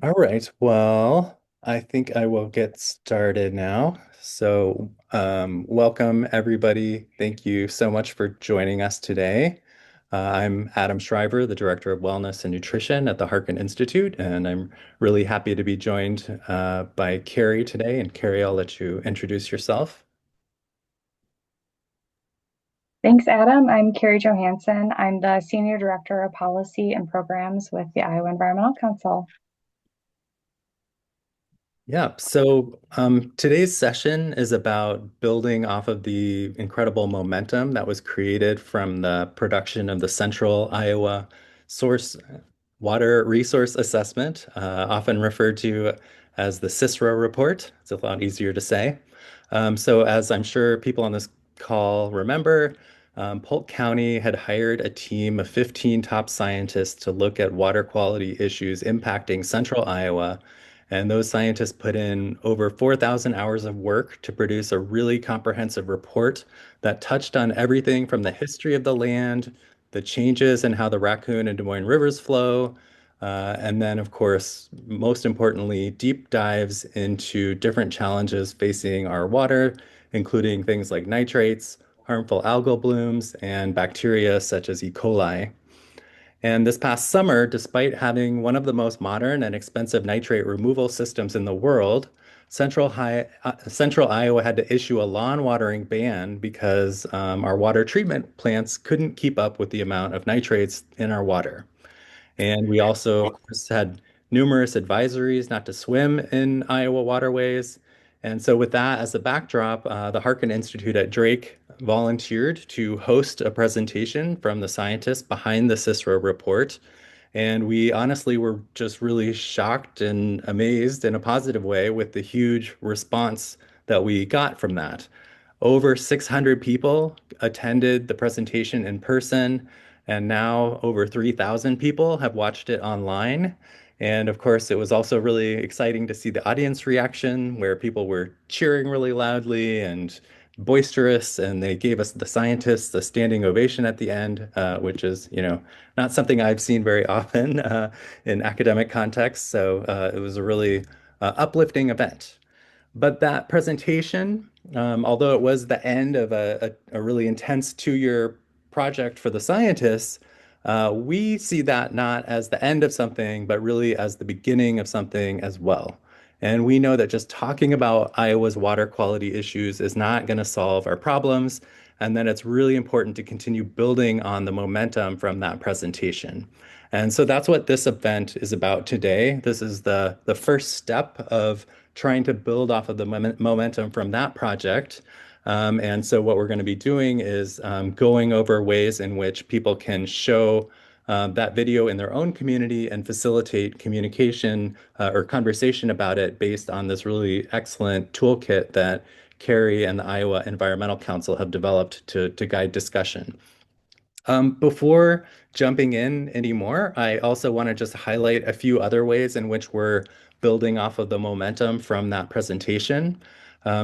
All right. Well, I think I will get started now. Welcome everybody. Thank you so much for joining us today. I'm Adam Shriver, the Director of Wellness and Nutrition at the Harkin Institute, and I'm really happy to be joined by Carrie today. And Carrie, I'll let you introduce yourself. Thanks, Adam. I'm Carrie Johansson. I'm the Senior Director of Policy and Programs with the Iowa Environmental Council. Today's session is about building off of the incredible momentum that was created from the production of the Central Iowa Source Water Resource Assessment, often referred to as the CISWRA Report. It's a lot easier to say. As I'm sure people on this call remember, Polk County had hired a team of 15 top scientists to look at water quality issues impacting central Iowa. And those scientists put in over 4,000 hours of work to produce a really comprehensive report that touched on everything from the history of the land, the changes in how the Raccoon and Des Moines rivers flow, and then, of course, most importantly, deep dives into different challenges facing our water, including things like nitrates, harmful algal blooms, and bacteria such as E. coli. And this past summer, despite having one of the most modern and expensive nitrate removal systems in the world, Central Iowa had to issue a lawn watering ban because our water treatment plants couldn't keep up with the amount of nitrates in our water. And we also, of course, had numerous advisories not to swim in Iowa waterways. And so, with that as a backdrop, the Harkin Institute at Drake volunteered to host a presentation from the scientists behind the CISRA report. And we honestly were just really shocked and amazed in a positive way with the huge response that we got from that. Over 600 people attended the presentation in person, and now over 3,000 people have watched it online. And of course, it was also really exciting to see the audience reaction where people were cheering really loudly and boisterous, and they gave us the scientists a standing ovation at the end, which is, not something I've seen very often in academic contexts. So it was a really uplifting event. But that presentation, although it was the end of a really intense 2 year project for the scientists, we see that not as the end of something, but really as the beginning of something as well. And we know that just talking about Iowa's water quality issues is not going to solve our problems, and that it's really important to continue building on the momentum from that presentation. And so that's what this event is about today. This is the first step of trying to build off of the momentum from that project. And so what we're going to be doing is going over ways in which people can show that video in their own community and facilitate communication or conversation about it based on this really excellent toolkit that Carrie and the Iowa Environmental Council have developed to guide discussion. Before jumping in anymore, I also want to just highlight a few other ways in which we're building off of the momentum from that presentation.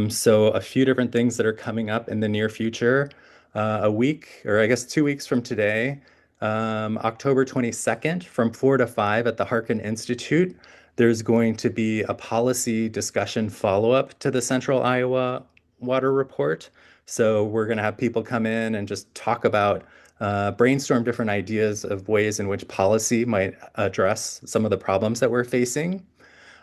So a few different things that are coming up in the near future. A week, or I guess 2 weeks from today, October 22nd, from 4 to 5 at the Harkin Institute, there's going to be a policy discussion follow-up to the Central Iowa Water Report. So we're going to have people come in and just talk about brainstorm different ideas of ways in which policy might address some of the problems that we're facing.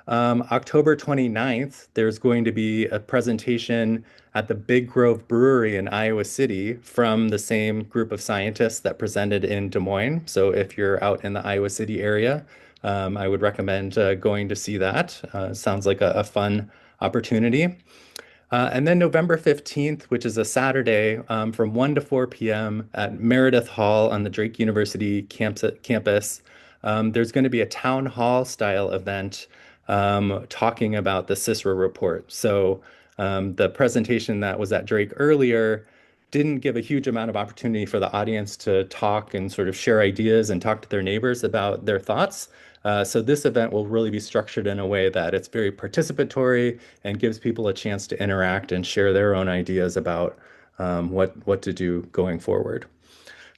October 29th, there's going to be a presentation at the Big Grove Brewery in Iowa City from the same group of scientists that presented in Des Moines. So if you're out in the Iowa City area, I would recommend going to see that. Sounds like a fun opportunity. And then November 15th, which is a Saturday, from 1 to 4 p.m. at Meredith Hall on the Drake University campus, there's going to be a town hall style event talking about the CISWRA report. So the presentation that was at Drake earlier didn't give a huge amount of opportunity for the audience to talk and sort of share ideas and talk to their neighbors about their thoughts. So this event will really be structured in a way that it's very participatory and gives people a chance to interact and share their own ideas about what to do going forward.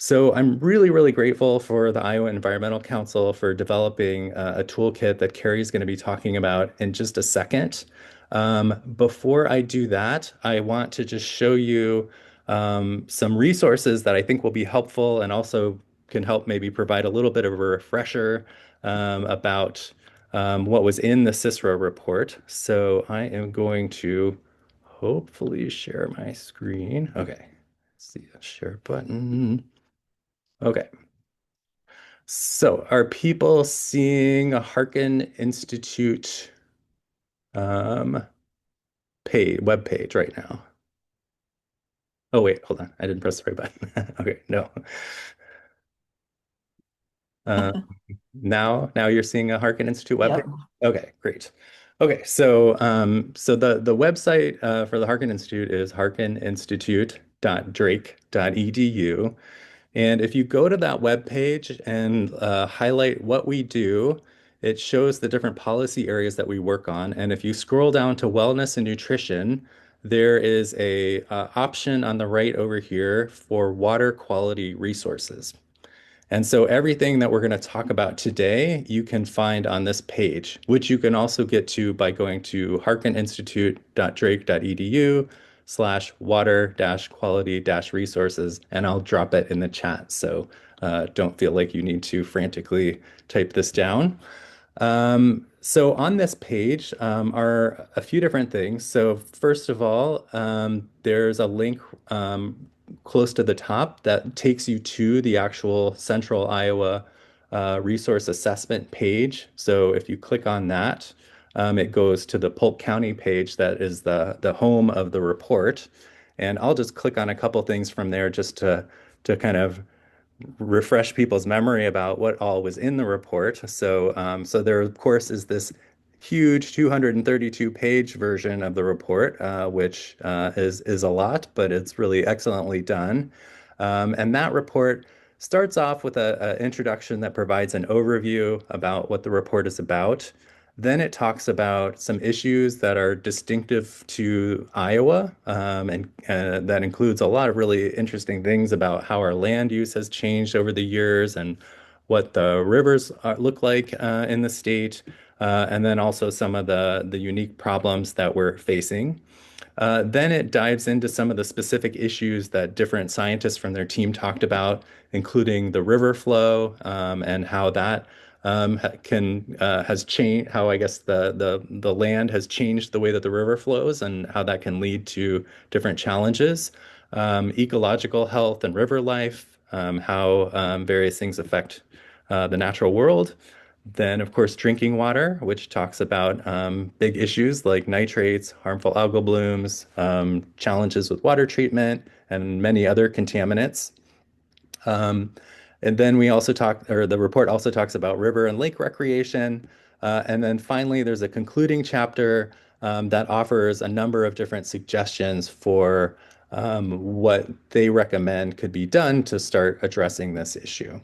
So I'm really, really grateful for the Iowa Environmental Council for developing a toolkit that Carrie's going to be talking about in just a second. Before I do that, I want to just show you some resources that I think will be helpful and also can help maybe provide a little bit of a refresher about what was in the CISWRA report. So I am going to hopefully share my screen. Okay. See the share button. Okay. So are people seeing a Harkin Institute um web page right now? Oh wait, hold on. I didn't press the right button. Okay, no. Uh, now you're seeing a Harkin Institute web page? Yep. Okay, great. Okay, so the website for the Harkin Institute is harkininstitute.drake.edu. And if you go to that web page and highlight what we do, it shows the different policy areas that we work on. And if you scroll down to wellness and nutrition, there is a option on the right over here for water quality resources. And so everything that we're going to talk about today, you can find on this page, which you can also get to by going to harkininstitute.drake.edu/water-quality-resources, and I'll drop it in the chat. So don't feel like you need to frantically type this down. So on this page are a few different things. So first of all, there's a link close to the top that takes you to the actual Central Iowa Resource Assessment page. So if you click on that, it goes to the Polk County page that is the home of the report. And I'll just click on a couple things from there just to kind of refresh people's memory about what all was in the report. So there, of course, is this huge 232-page version of the report, which is a lot, but it's really excellently done. And that report starts off with an introduction that provides an overview about what the report is about. Then it talks about some issues that are distinctive to Iowa, and that includes a lot of really interesting things about how our land use has changed over the years and what the rivers look like in the state, and then also some of the unique problems that we're facing. Then it dives into some of the specific issues that different scientists from their team talked about, including the river flow and how that can has changed, how I guess the land has changed the way that the river flows and how that can lead to different challenges, ecological health and river life, how various things affect the natural world. Then, of course, drinking water, which talks about big issues like nitrates, harmful algal blooms, challenges with water treatment, and many other contaminants. Um, and then we also talk, or the report also talks about river and lake recreation. And then finally, there's a concluding chapter that offers a number of different suggestions for what they recommend could be done to start addressing this issue.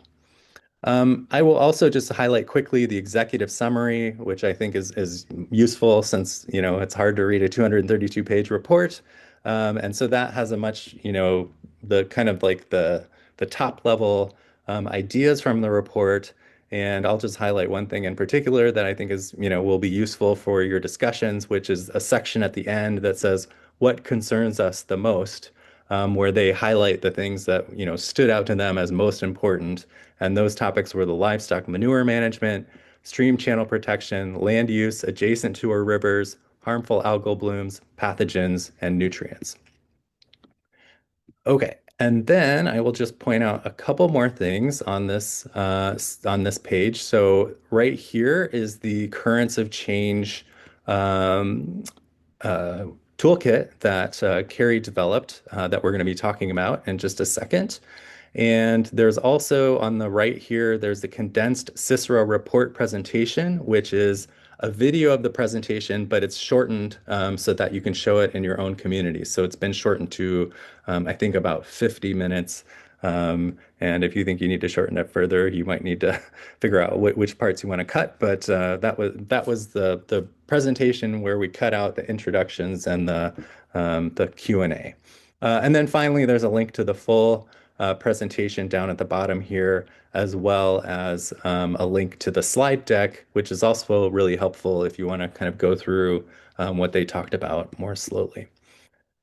I will also just highlight quickly the executive summary, which I think is useful since, it's hard to read a 232-page report. And so that has a much, the kind of like the top level ideas from the report. And I'll just highlight one thing in particular that I think is, will be useful for your discussions, which is a section at the end that says what concerns us the most, where they highlight the things that, stood out to them as most important. And those topics were the livestock manure management, stream channel protection, land use adjacent to our rivers, harmful algal blooms, pathogens, and nutrients. Okay, and then I will just point out a couple more things on this page. So right here is the currents of change um, uh, toolkit that Carrie developed that we're going to be talking about in just a second. And there's also on the right here, there's the condensed CISWRA report presentation, which is a video of the presentation, but it's shortened so that you can show it in your own community. So it's been shortened to, I think, about 50 minutes. And if you think you need to shorten it further, you might need to figure out which parts you want to cut. But that was the presentation where we cut out the introductions and the Q&A. And then finally, there's a link to the full presentation down at the bottom here, as well as a link to the slide deck, which is also really helpful if you want to kind of go through what they talked about more slowly.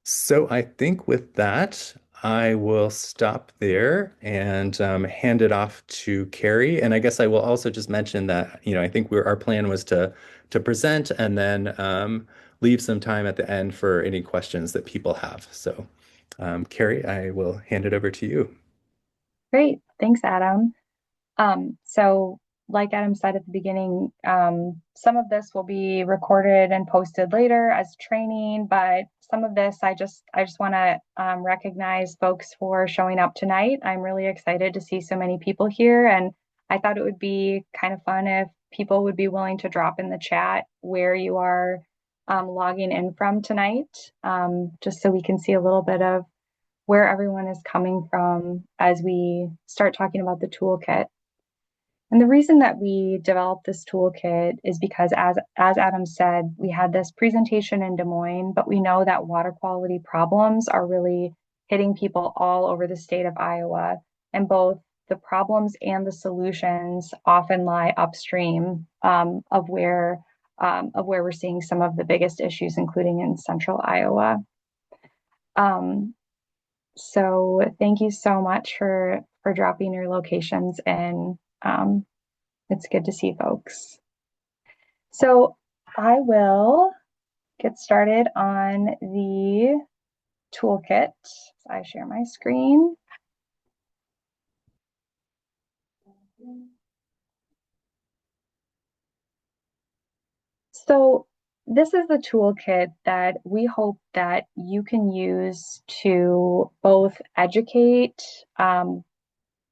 So I think with that, I will stop there and hand it off to Carrie. And I guess I will also just mention that, I think our plan was to present and then leave some time at the end for any questions that people have. So, Carrie, I will hand it over to you. Great. Thanks, Adam. So like Adam said at the beginning, some of this will be recorded and posted later as training, but some of this I just want to recognize folks for showing up tonight. I'm really excited to see so many people here, and I thought it would be kind of fun if people would be willing to drop in the chat where you are logging in from tonight, just so we can see a little bit of where everyone is coming from as we start talking about the toolkit. And the reason that we developed this toolkit is because, as Adam said, we had this presentation in Des Moines, but we know that water quality problems are really hitting people all over the state of Iowa. And both the problems and the solutions often lie upstream of where we're seeing some of the biggest issues, including in central Iowa. So thank you so much for dropping your locations in. It's good to see folks. So I will get started on the toolkit. So I share my screen. So this is the toolkit that we hope that you can use to both educate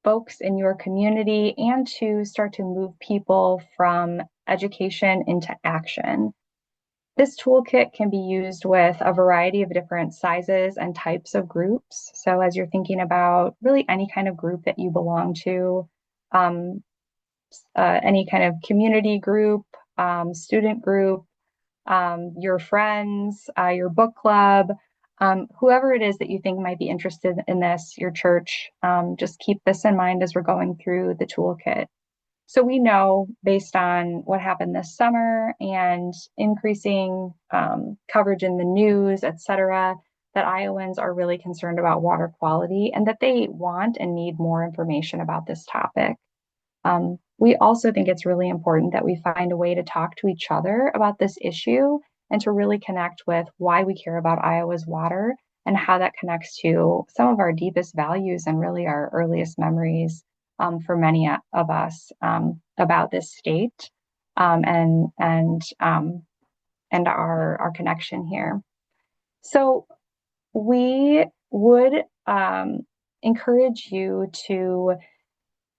folks in your community and to start to move people from education into action. This toolkit can be used with a variety of different sizes and types of groups. So as you're thinking about really any kind of group that you belong to, any kind of community group, student group, your friends, your book club, whoever it is that you think might be interested in this, your church, just keep this in mind as we're going through the toolkit. So we know based on what happened this summer and increasing coverage in the news, et cetera, that Iowans are really concerned about water quality and that they want and need more information about this topic. We also think it's really important that we find a way to talk to each other about this issue and to really connect with why we care about Iowa's water and how that connects to some of our deepest values and really our earliest memories for many of us about this state and our connection here. So we would encourage you to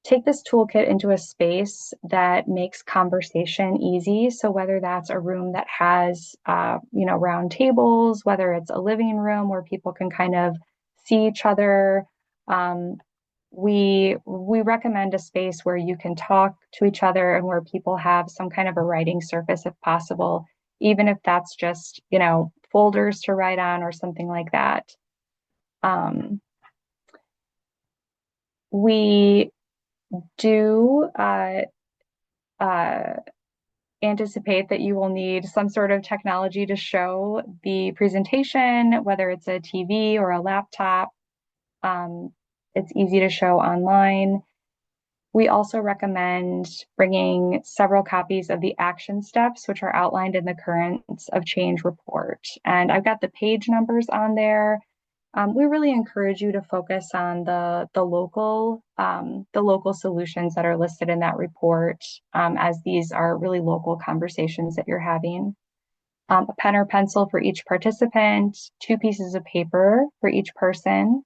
take this toolkit into a space that makes conversation easy. So whether that's a room that has, round tables, whether it's a living room where people can kind of see each other, we recommend a space where you can talk to each other and where people have some kind of a writing surface if possible, even if that's just, folders to write on or something like that. We do anticipate that you will need some sort of technology to show the presentation, whether it's a TV or a laptop. It's easy to show online. We also recommend bringing several copies of the action steps, which are outlined in the Currents of Change report. And I've got the page numbers on there. We really encourage you to focus on the local solutions that are listed in that report, as these are really local conversations that you're having. A pen or pencil for each participant, 2 pieces of paper for each person,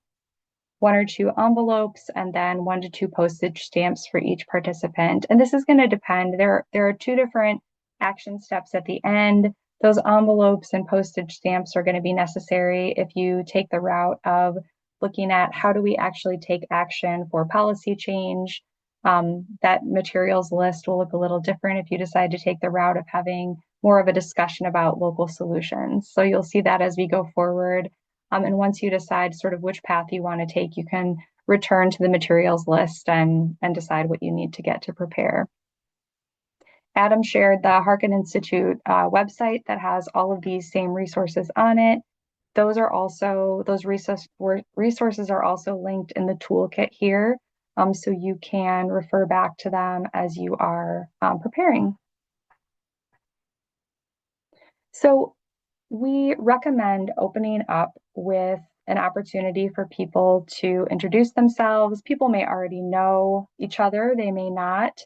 1 or 2 envelopes, and then 1 to 2 postage stamps for each participant. And this is going to depend. There are 2 different action steps at the end. Those envelopes and postage stamps are going to be necessary if you take the route of looking at how do we actually take action for policy change. That materials list will look a little different if you decide to take the route of having more of a discussion about local solutions. So you'll see that as we go forward. And once you decide sort of which path you want to take, you can return to the materials list and decide what you need to get to prepare. Adam shared the Harkin Institute website that has all of these same resources on it. Those resources are also linked in the toolkit here, so you can refer back to them as you are preparing. So we recommend opening up with an opportunity for people to introduce themselves. People may already know each other, they may not,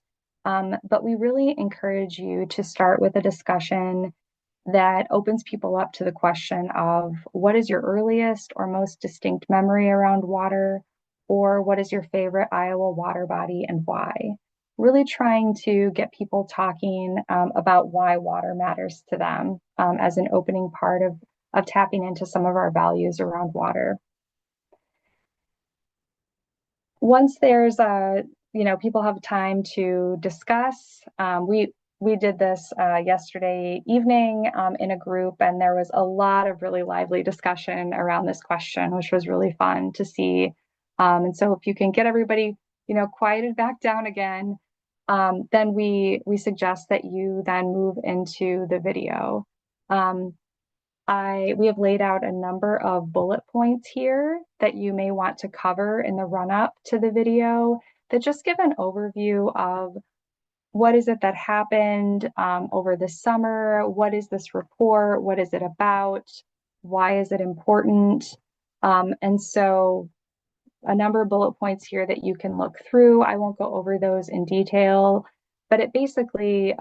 but we really encourage you to start with a discussion that opens people up to the question of what is your earliest or most distinct memory around water, or what is your favorite Iowa water body and why? Really trying to get people talking about why water matters to them as an opening part of tapping into some of our values around water. Once there's people have time to discuss. We did this yesterday evening in a group, and there was a lot of really lively discussion around this question, which was really fun to see. And so if you can get everybody, quieted back down again, then we suggest that you then move into the video. We have laid out a number of bullet points here that you may want to cover in the run-up to the video that just give an overview of what is it that happened over the summer, what is this report, what is it about, why is it important, and so a number of bullet points here that you can look through. I won't go over those in detail, but it basically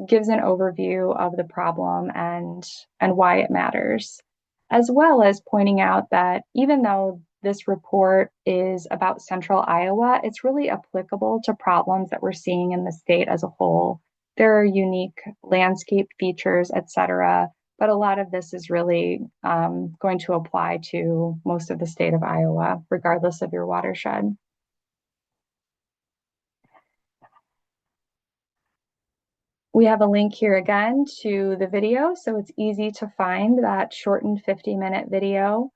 gives an overview of the problem and why it matters, as well as pointing out that even though this report is about central Iowa, it's really applicable to problems that we're seeing in the state as a whole. There are unique landscape features, et cetera, but a lot of this is really going to apply to most of the state of Iowa, regardless of your watershed. We have a link here again to the video, so it's easy to find that shortened 50-minute video.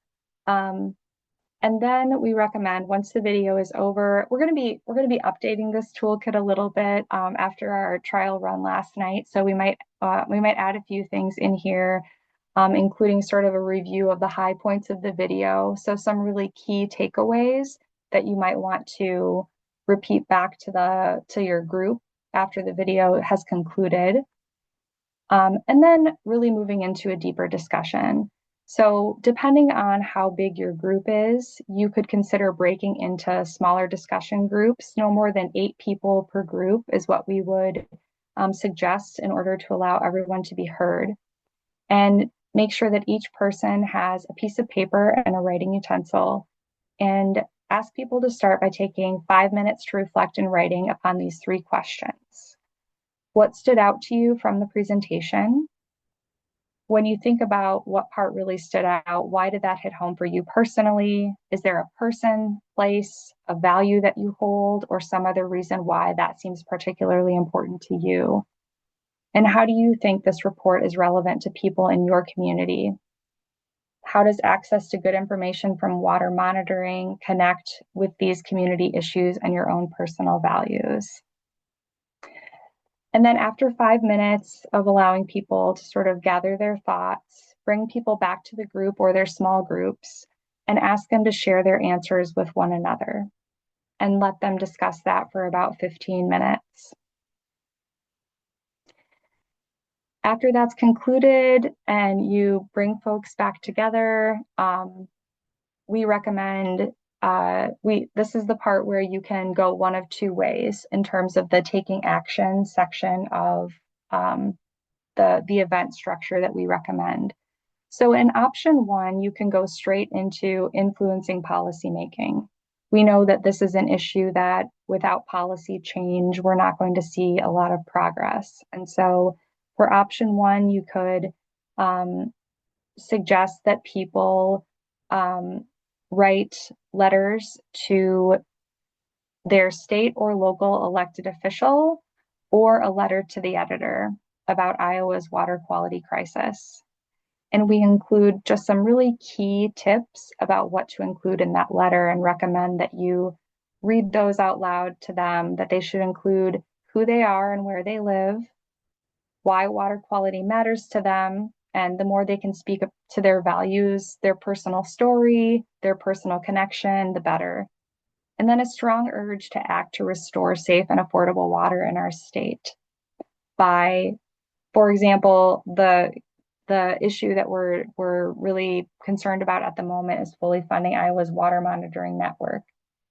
And then we recommend once the video is over, we're going to be updating this toolkit a little bit after our trial run last night. So we might add a few things in here, including sort of a review of the high points of the video. So some really key takeaways that you might want to repeat back to your group after the video has concluded. And then really moving into a deeper discussion. So depending on how big your group is, you could consider breaking into smaller discussion groups. No more than 8 people per group is what we would suggest in order to allow everyone to be heard. And make sure that each person has a piece of paper and a writing utensil. And ask people to start by taking 5 minutes to reflect in writing upon these 3 questions. What stood out to you from the presentation? When you think about what part really stood out, why did that hit home for you personally? Is there a person, place, a value that you hold, or some other reason why that seems particularly important to you? And how do you think this report is relevant to people in your community? How does access to good information from water monitoring connect with these community issues and your own personal values? And then after 5 minutes of allowing people to sort of gather their thoughts, bring people back to the group or their small groups and ask them to share their answers with one another and let them discuss that for about 15 minutes. After that's concluded and you bring folks back together, we recommend this is the part where you can go one of 2 ways in terms of the taking action section of the event structure that we recommend. So in option 1, you can go straight into influencing policymaking. We know that this is an issue that without policy change, we're not going to see a lot of progress. And so for option 1, you could suggest that people write letters to their state or local elected official or a letter to the editor about Iowa's water quality crisis. And we include just some really key tips about what to include in that letter and recommend that you read those out loud to them, that they should include who they are and where they live, why water quality matters to them, and the more they can speak to their values, their personal story, their personal connection, the better. And then a strong urge to act to restore safe and affordable water in our state by, for example, the issue that we're really concerned about at the moment is fully funding Iowa's water monitoring network.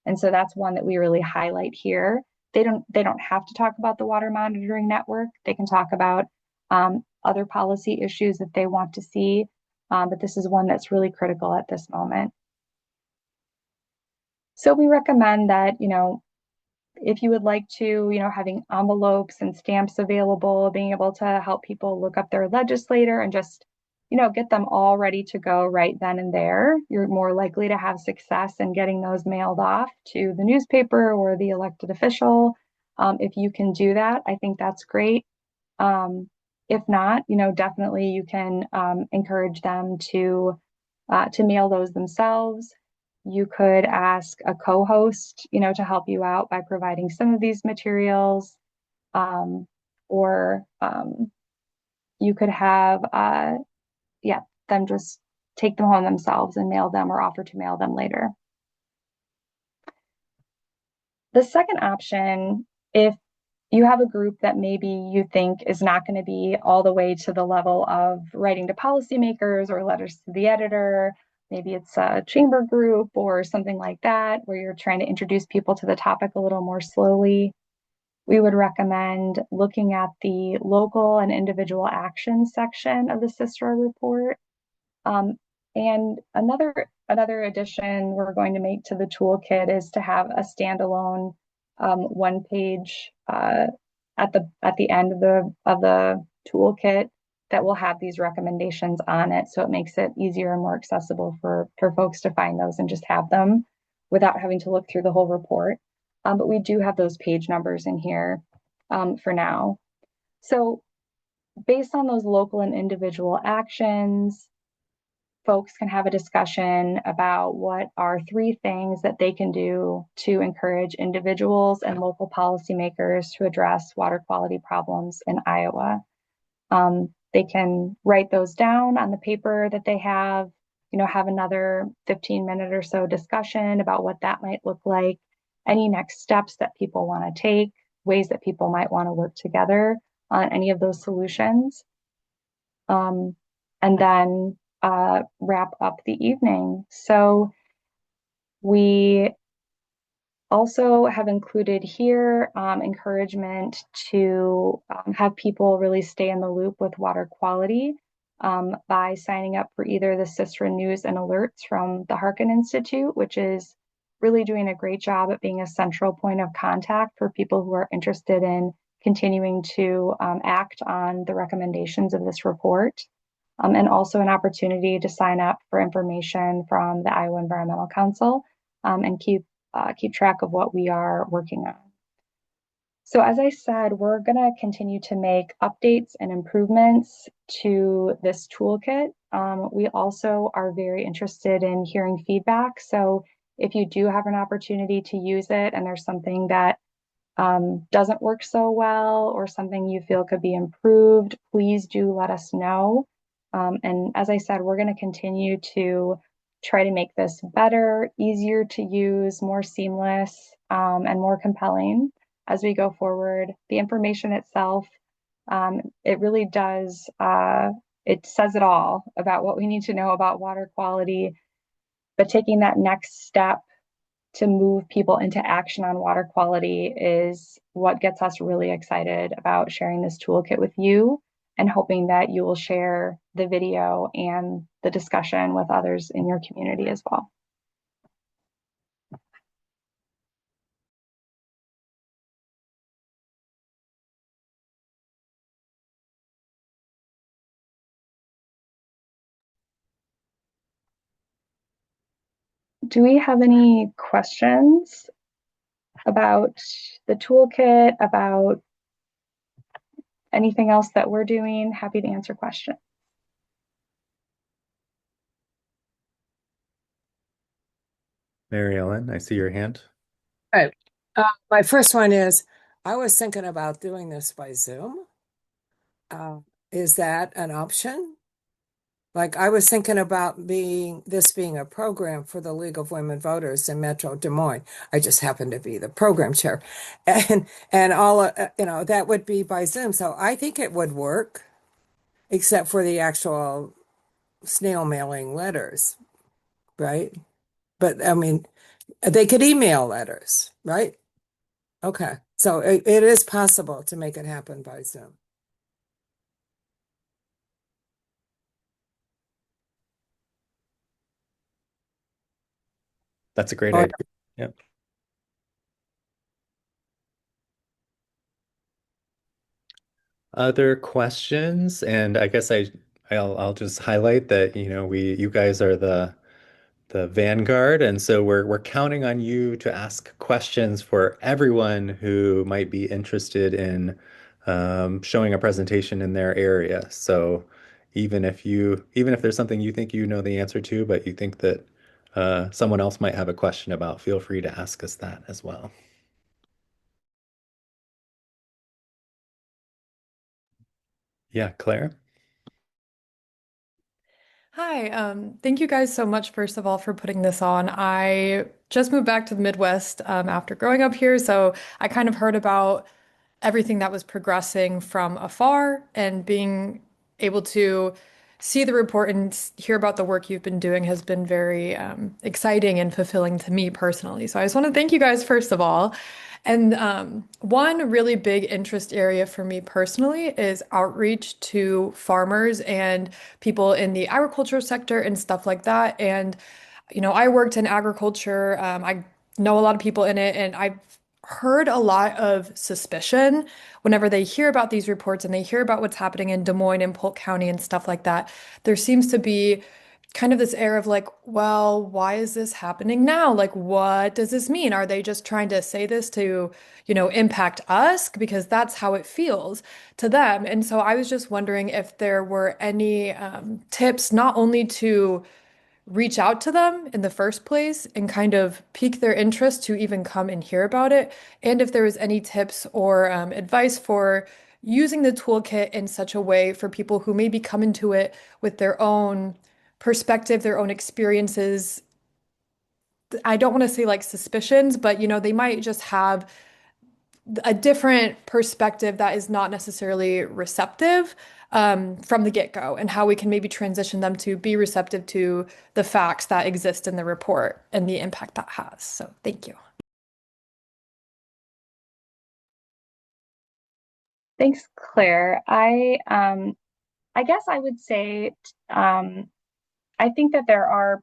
And so that's one that we really highlight here. They don't have to talk about the water monitoring network. They can talk about other policy issues that they want to see, but this is one that's really critical at this moment. So we recommend that, if you would like to, having envelopes and stamps available, being able to help people look up their legislator and just, get them all ready to go right then and there. You're more likely to have success in getting those mailed off to the newspaper or the elected official. If you can do that, I think that's great. If not, definitely you can encourage them to mail those themselves. You could ask a co-host, to help you out by providing some of these materials, um, or you could have, yeah, them just take them home themselves and mail them or offer to mail them later. The second option, if you have a group that maybe you think is not going to be all the way to the level of writing to policymakers or letters to the editor, maybe it's a chamber group or something like that, where you're trying to introduce people to the topic a little more slowly, we would recommend looking at the local and individual action section of the CISWRA report. And another addition we're going to make to the toolkit is to have a standalone one page at the end of the toolkit that will have these recommendations on it. So it makes it easier and more accessible for folks to find those and just have them without having to look through the whole report. But we do have those page numbers in here for now. So based on those local and individual actions, folks can have a discussion about what are 3 things that they can do to encourage individuals and local policymakers to address water quality problems in Iowa. They can write those down on the paper that they have another 15-minute or so discussion about what that might look like, any next steps that people want to take, ways that people might want to work together on any of those solutions. And then wrap up the evening. So we also have included here encouragement to have people really stay in the loop with water quality by signing up for either the CISWRA news and alerts from the Harkin Institute, which is really doing a great job at being a central point of contact for people who are interested in continuing to act on the recommendations of this report. And also an opportunity to sign up for information from the Iowa Environmental Council and keep track of what we are working on. So as I said, we're going to continue to make updates and improvements to this toolkit. We also are very interested in hearing feedback. So if you do have an opportunity to use it and there's something that doesn't work so well or something you feel could be improved, please do let us know. And as I said, we're going to continue to try to make this better, easier to use, more seamless, and more compelling as we go forward. The information itself, it really does, it says it all about what we need to know about water quality, but taking that next step to move people into action on water quality is what gets us really excited about sharing this toolkit with you and hoping that you will share the video and the discussion with others in your community as well. Do we have any questions about the toolkit, about anything else that we're doing? Happy to answer questions. Mary Ellen, I see your hand. Right. My first one is I was thinking about doing this by Zoom. Uh, is that an option? Like I was thinking about being a program for the League of Women Voters in Metro Des Moines. I just happen to be the program chair, and all that would be by Zoom. So I think it would work, except for the actual snail mailing letters, right? But I mean, they could email letters, right? Okay. So it is possible to make it happen by Zoom. That's a great Or idea. Yep. Other questions? And I guess I'll just highlight that, you guys are the vanguard, and so we're counting on you to ask questions for everyone who might be interested in showing a presentation in their area. So even if there's something you think you know the answer to, but you think that someone else might have a question about, feel free to ask us that as well. Yeah, Claire? Hi, thank you guys so much, first of all, for putting this on. I just moved back to the Midwest after growing up here, so I kind of heard about everything that was progressing from afar and being able to see the report and hear about the work you've been doing has been very exciting and fulfilling to me personally. So I just want to thank you guys, first of all. And one really big interest area for me personally is outreach to farmers and people in the agriculture sector and stuff like that. And, I worked in agriculture. I know a lot of people in it, and I've heard a lot of suspicion whenever they hear about these reports and they hear about what's happening in Des Moines and Polk County and stuff like that. There seems to be kind of this air of like, well, why is this happening now? Like, what does this mean? Are they just trying to say this to, impact us? Because that's how it feels to them. And so I was just wondering if there were any tips, not only to reach out to them in the first place and kind of pique their interest to even come and hear about it, and if there was any tips or advice for using the toolkit in such a way for people who maybe come into it with their own perspective, their own experiences. I don't want to say like suspicions, but they might just have a different perspective that is not necessarily receptive from the get-go, and how we can maybe transition them to be receptive to the facts that exist in the report and the impact that has. So thank you. Thanks, Claire. I guess I would say I think that there are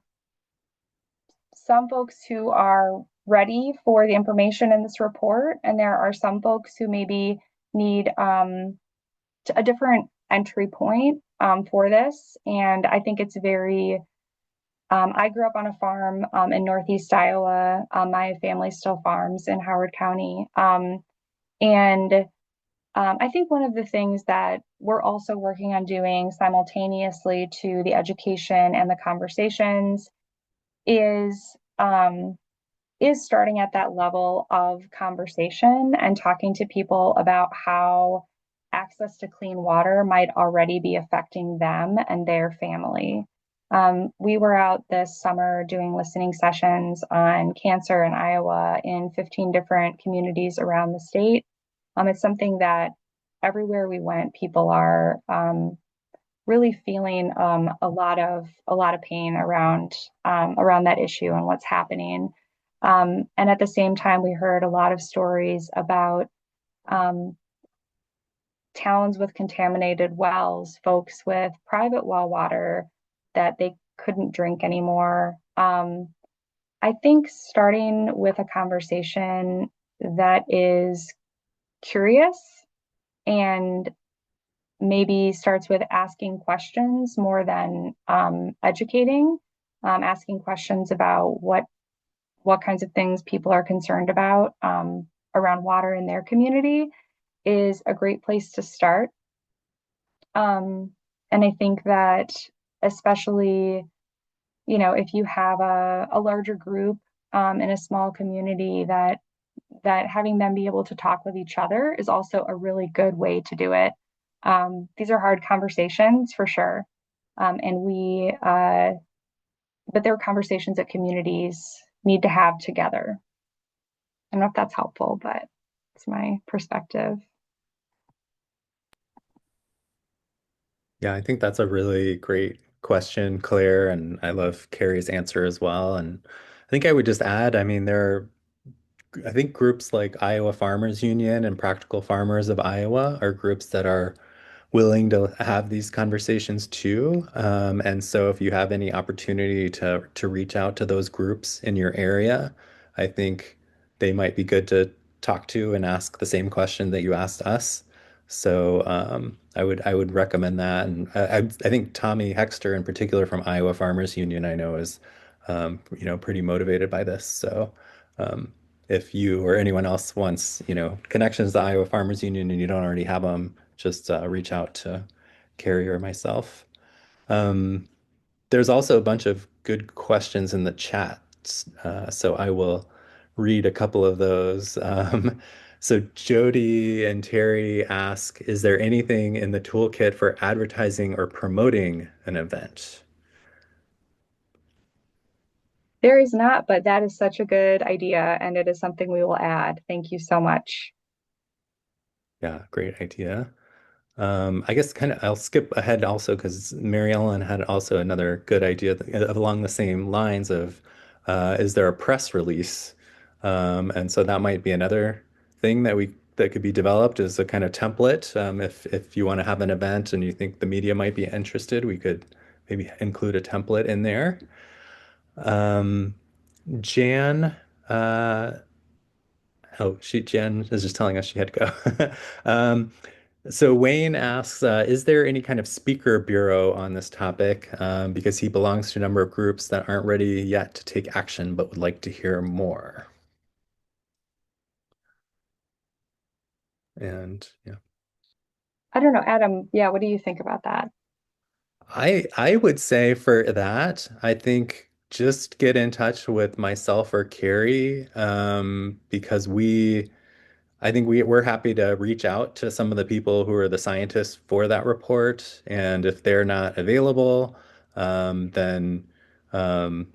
some folks who are ready for the information in this report, and there are some folks who maybe need a different entry point for this. And I think it's very, I grew up on a farm in Northeast Iowa. My family still farms in Howard County. And I think one of the things that we're also working on doing simultaneously to the education and the conversations is starting at that level of conversation and talking to people about how access to clean water might already be affecting them and their family. We were out this summer doing listening sessions on cancer in Iowa in 15 different communities around the state. It's something that everywhere we went, people are really feeling a lot of pain around that issue and what's happening. And at the same time, we heard a lot of stories about um, towns with contaminated wells, folks with private well water that they couldn't drink anymore. I think starting with a conversation that is curious and maybe starts with asking questions more than educating, asking questions about what kinds of things people are concerned about around water in their community is a great place to start. And I think that especially, if you have a larger group in a small community that having them be able to talk with each other is also a really good way to do it. These are hard conversations for sure. And but they're conversations that communities need to have together. I don't know if that's helpful, but it's my perspective. Yeah, I think that's a really great question, Claire, and I love Carrie's answer as well. And I think I would just add, I mean, I think groups like Iowa Farmers Union and Practical Farmers of Iowa are groups that are willing to have these conversations too. And so if you have any opportunity to reach out to those groups in your area, I think they might be good to talk to and ask the same question that you asked us. So I would recommend that. And I think Tommy Hexter in particular from Iowa Farmers Union I know is pretty motivated by this. So um, if you or anyone else wants, connections to Iowa Farmers Union and you don't already have them, just reach out to Carrie or myself. Um, there's also a bunch of good questions in the chat, so I will read a couple of those. So Jody and Terry ask, is there anything in the toolkit for advertising or promoting an event? There is not, but that is such a good idea, and it is something we will add. Thank you so much. Yeah, great idea. I guess kind of I'll skip ahead also because Mary Ellen had also another good idea along the same lines of is there a press release? And so that might be another thing that could be developed as a kind of template. If you want to have an event and you think the media might be interested, we could maybe include a template in there. Um, Jan, uh, Jan is just telling us she had to go. Um, so Wayne asks, is there any kind of speaker bureau on this topic? Because he belongs to a number of groups that aren't ready yet to take action, but would like to hear more. And yeah, I don't know, Adam. Yeah, what do you think about that? I would say for that, I think just get in touch with myself or Carrie, because I think we're happy to reach out to some of the people who are the scientists for that report, and if they're not available, then um,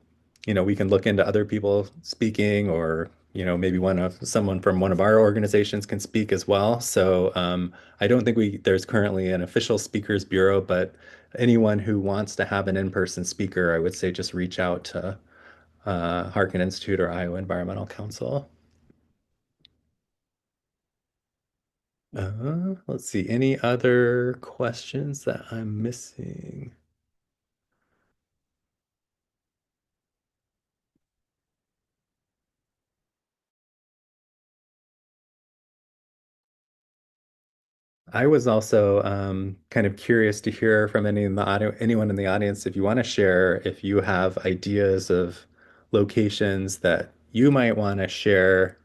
we can look into other people speaking, or maybe someone from one of our organizations can speak as well. So I don't think there's currently an official speakers bureau, but anyone who wants to have an in-person speaker, I would say just reach out to Harkin Institute or Iowa Environmental Council. Let's see. Any other questions that I'm missing? I was also kind of curious to hear from anyone in the audience if you want to share if you have ideas of locations that you might want to share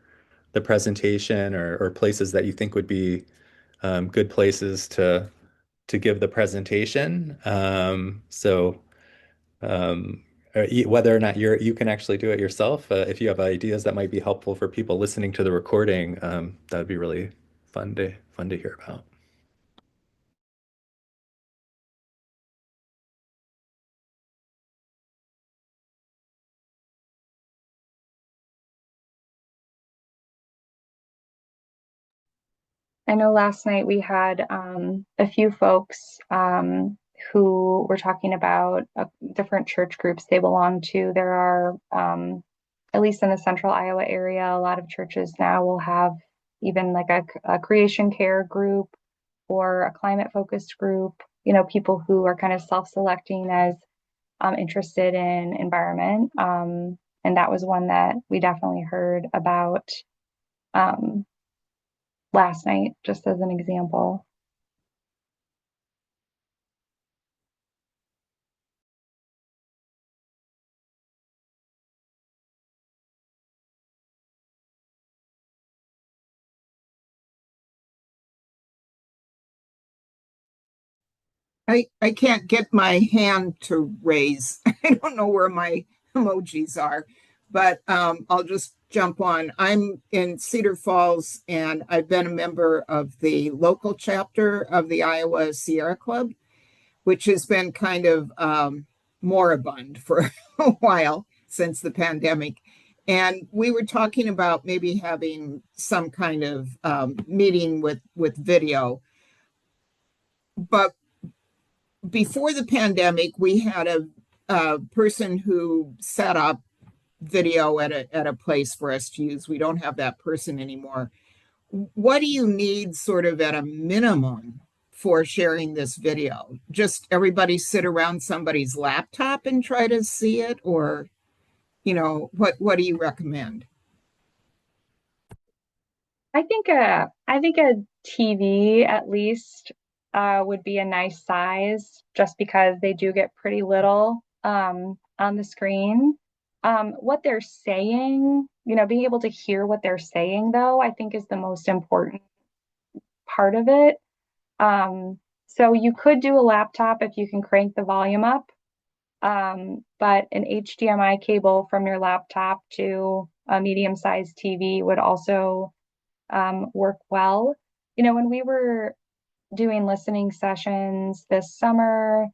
the presentation or places that you think would be good places to give the presentation. Um, whether or not you can actually do it yourself, if you have ideas that might be helpful for people listening to the recording, that would be really fun to hear about. I know last night we had a few folks who were talking about different church groups they belong to. There are, at least in the central Iowa area, a lot of churches now will have even like a creation care group or a climate focused group, people who are kind of self-selecting as interested in environment. And that was one that we definitely heard about um, last night, just as an example. I can't get my hand to raise. I don't know where my emojis are, but I'll just jump on. I'm in Cedar Falls, and I've been a member of the local chapter of the Iowa Sierra Club, which has been kind of moribund for a while since the pandemic. And we were talking about maybe having some kind of meeting with video. But before the pandemic, we had a person who set up video at a place for us to use. We don't have that person anymore. What do you need sort of at a minimum for sharing this video? Just everybody sit around somebody's laptop and try to see it, or what do you recommend? I think a TV at least would be a nice size, just because they do get pretty little on the screen. What they're saying, being able to hear what they're saying, though, I think is the most important part of it. So you could do a laptop if you can crank the volume up, but an HDMI cable from your laptop to a medium-sized TV would also work well. When we were doing listening sessions this summer,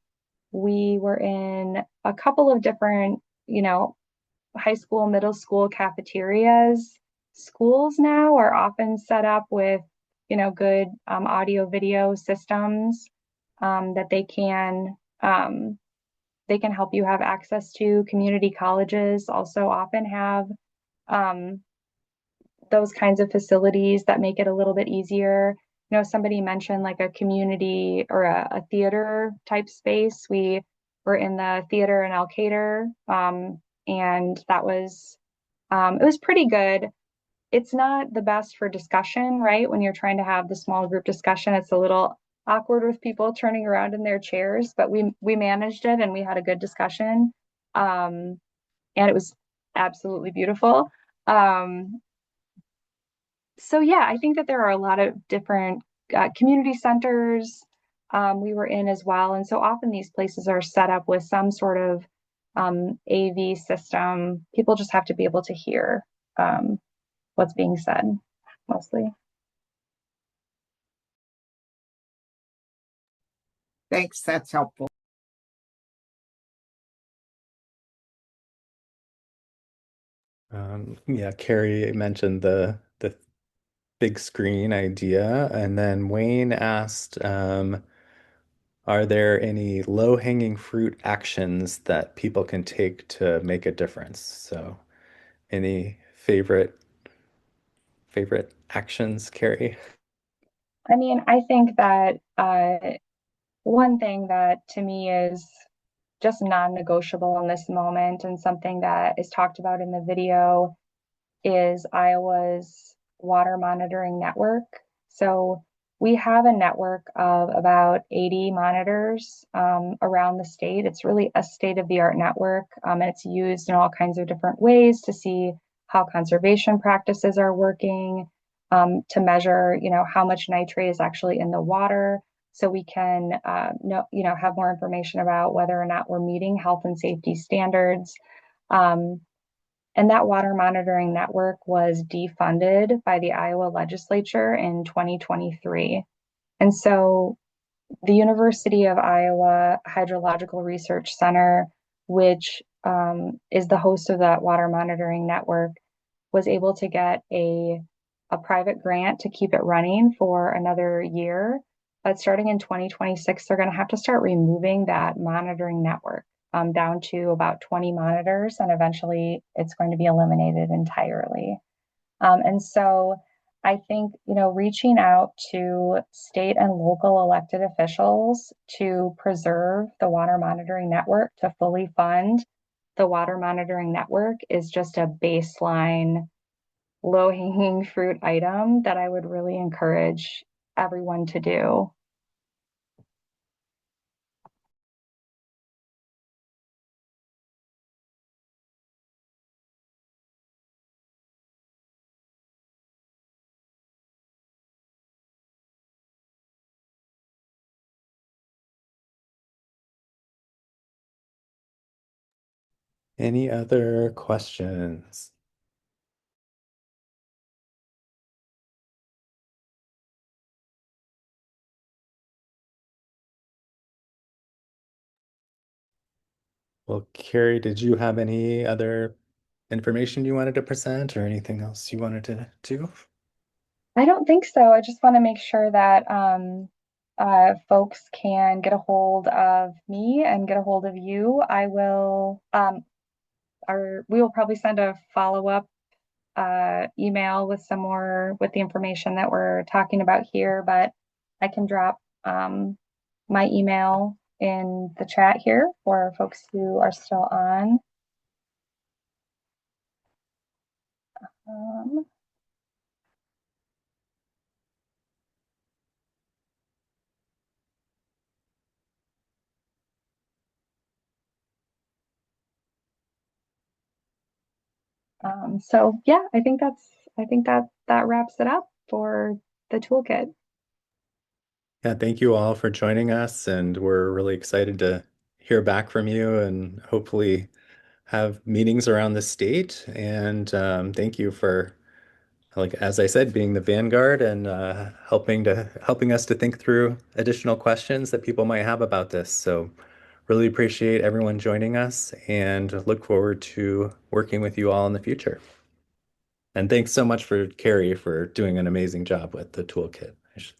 we were in a couple of different, high school, middle school cafeterias. Schools now are often set up with, good audio video systems that they can help you have access to. Community colleges also often have um, those kinds of facilities that make it a little bit easier. Somebody mentioned like a community or a theater type space. We were in the theater in Alcater, and it was pretty good. It's not the best for discussion, right? When you're trying to have the small group discussion, it's a little awkward with people turning around in their chairs, but we managed it and we had a good discussion. And it was absolutely beautiful. Um, so yeah, I think that there are a lot of different community centers we were in as well. And so often these places are set up with some sort of AV system. People just have to be able to hear what's being said mostly. Thanks, that's helpful. Yeah, Carrie mentioned the big screen idea, and then Wayne asked, are there any low-hanging fruit actions that people can take to make a difference? So, any favorite actions, Carrie? I mean, I think that one thing that to me is just non-negotiable in this moment, and something that is talked about in the video, is Iowa's water monitoring network. So we have a network of about 80 monitors around the state. It's really a state-of-the-art network, and it's used in all kinds of different ways to see how conservation practices are working, to measure, how much nitrate is actually in the water, so we can have more information about whether or not we're meeting health and safety standards. Um, and that water monitoring network was defunded by the Iowa legislature in 2023. And so the University of Iowa Hydrological Research Center, which is the host of that water monitoring network, was able to get a private grant to keep it running for another year. But starting in 2026, they're going to have to start removing that monitoring network down to about 20 monitors, and eventually it's going to be eliminated entirely. And so I think, reaching out to state and local elected officials to preserve the water monitoring network, to fully fund the water monitoring network, is just a baseline low-hanging fruit item that I would really encourage everyone to do. Any other questions? Well, Carrie, did you have any other information you wanted to present or anything else you wanted to do? I don't think so. I just want to make sure that folks can get a hold of me and get a hold of you. We will probably send a follow-up email with some more with the information that we're talking about here, but I can drop my email in the chat here for folks who are still on. Um, so yeah, I think that wraps it up for the toolkit. Yeah, thank you all for joining us, and we're really excited to hear back from you and hopefully have meetings around the state. And thank you for, like as I said, being the vanguard and helping us to think through additional questions that people might have about this. So really appreciate everyone joining us and look forward to working with you all in the future. And thanks so much for Carrie for doing an amazing job with the toolkit. I should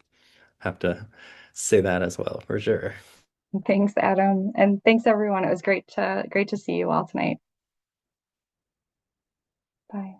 have to say that as well, for sure. Thanks, Adam, and thanks everyone. It was great to see you all tonight. Bye.